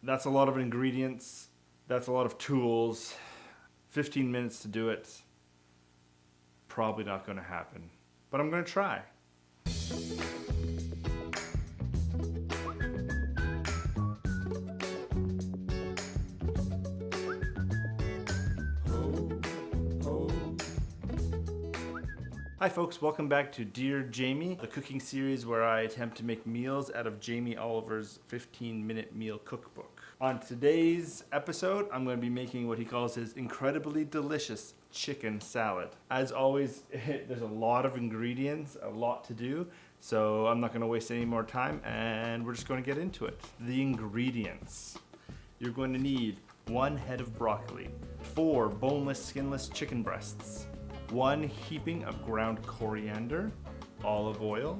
That's a lot of ingredients. That's a lot of tools. 15 minutes to do it. Probably not going to happen. But I'm going to try. Hi folks, welcome back to Dear Jamie, the cooking series where I attempt to make meals out of Jamie Oliver's 15-minute meal cookbook. On today's episode, I'm going to be making what he calls his incredibly delicious chicken salad. As always, there's a lot of ingredients, a lot to do, so I'm not going to waste any more time and we're just going to get into it. The ingredients. You're going to need 1 head of broccoli, 4 boneless, skinless chicken breasts, 1 heaping of ground coriander, olive oil,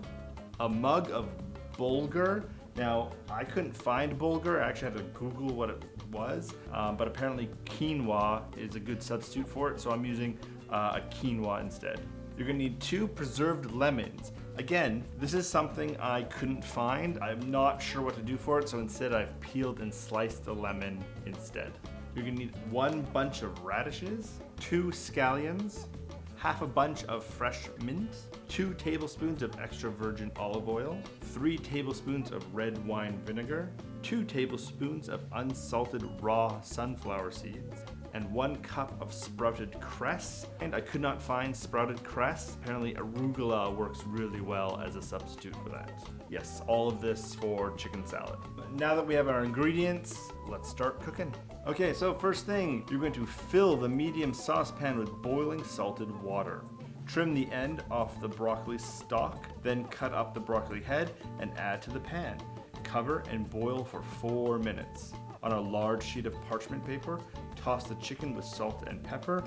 a mug of bulgur. Now, I couldn't find bulgur. I actually had to Google what it was, but apparently quinoa is a good substitute for it, so I'm using a quinoa instead. You're gonna need 2 preserved lemons. Again, this is something I couldn't find. I'm not sure what to do for it, so instead I've peeled and sliced the lemon instead. You're gonna need 1 bunch of radishes, 2 scallions, half a bunch of fresh mint, 2 tablespoons of extra virgin olive oil, 3 tablespoons of red wine vinegar, 2 tablespoons of unsalted raw sunflower seeds, and 1 cup of sprouted cress. And I could not find sprouted cress. Apparently arugula works really well as a substitute for that. Yes, all of this for chicken salad. Now that we have our ingredients, let's start cooking. Okay, so first thing, you're going to fill the medium saucepan with boiling salted water. Trim the end off the broccoli stalk, then cut up the broccoli head and add to the pan. Cover and boil for 4 minutes. On a large sheet of parchment paper, toss the chicken with salt and pepper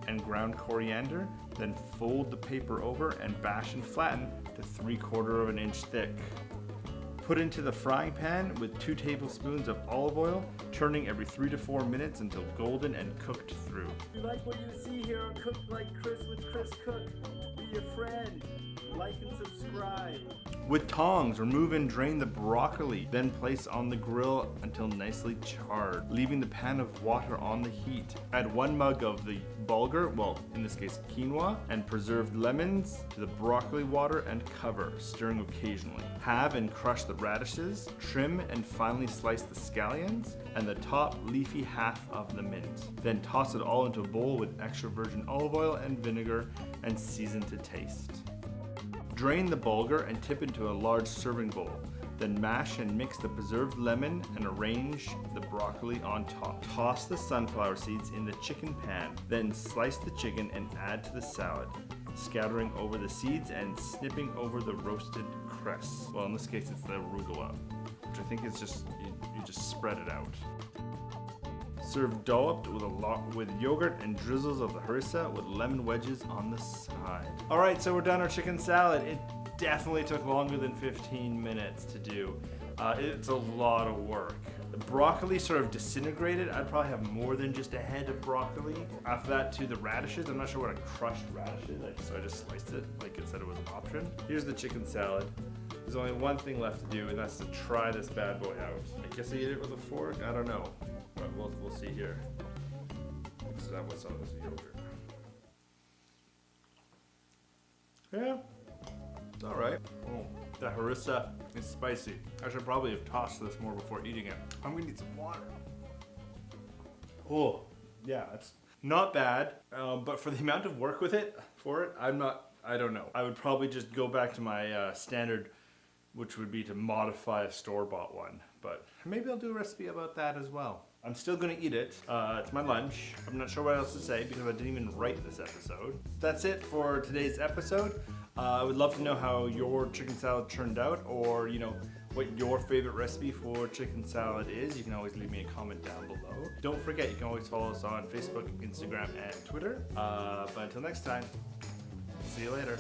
and ground coriander, then fold the paper over and bash and flatten to 3/4 inch thick. Put into the frying pan with 2 tablespoons of olive oil, turning every 3 to 4 minutes until golden and cooked through. If you like what you see here on Cook Like Chris with Chris Cook, be a friend, like and subscribe. With tongs, remove and drain the broccoli, then place on the grill until nicely charred, leaving the pan of water on the heat. Add 1 mug of the bulgur, well, in this case quinoa, and preserved lemons to the broccoli water and cover, stirring occasionally. Halve and crush the radishes, trim and finely slice the scallions, and the top leafy half of the mint. Then toss it all into a bowl with extra virgin olive oil and vinegar and season to taste. Drain the bulgur and tip into a large serving bowl. Then mash and mix the preserved lemon and arrange the broccoli on top. Toss the sunflower seeds in the chicken pan. Then slice the chicken and add to the salad, scattering over the seeds and snipping over the roasted cress. Well, in this case, it's the arugula, which I think is just, you just spread it out. Serve dolloped with yogurt and drizzles of the harissa with lemon wedges on the side. All right, so we're done our chicken salad. It definitely took longer than 15 minutes to do. It's a lot of work. The broccoli sort of disintegrated. I'd probably have more than just a head of broccoli. After that, to the radishes. I'm not sure what a crushed radish is, so I just sliced it like it said it was an option. Here's the chicken salad. There's only one thing left to do, and that's to try this bad boy out. I guess I eat it with a fork. I don't know. But we'll see here. What's on this yogurt? Yeah, it's all right. Oh, the harissa is spicy. I should probably have tossed this more before eating it. I'm gonna need some water. Oh, yeah, it's not bad. But for the amount of work with it, I don't know. I would probably just go back to my standard, which would be to modify a store-bought one. But maybe I'll do a recipe about that as well. I'm still gonna eat it. It's my lunch. I'm not sure what else to say because I didn't even write this episode. That's it for today's episode. I would love to know how your chicken salad turned out, or what your favorite recipe for chicken salad is. You can always leave me a comment down below. Don't forget, you can always follow us on Facebook, Instagram, and Twitter. But until next time, see you later.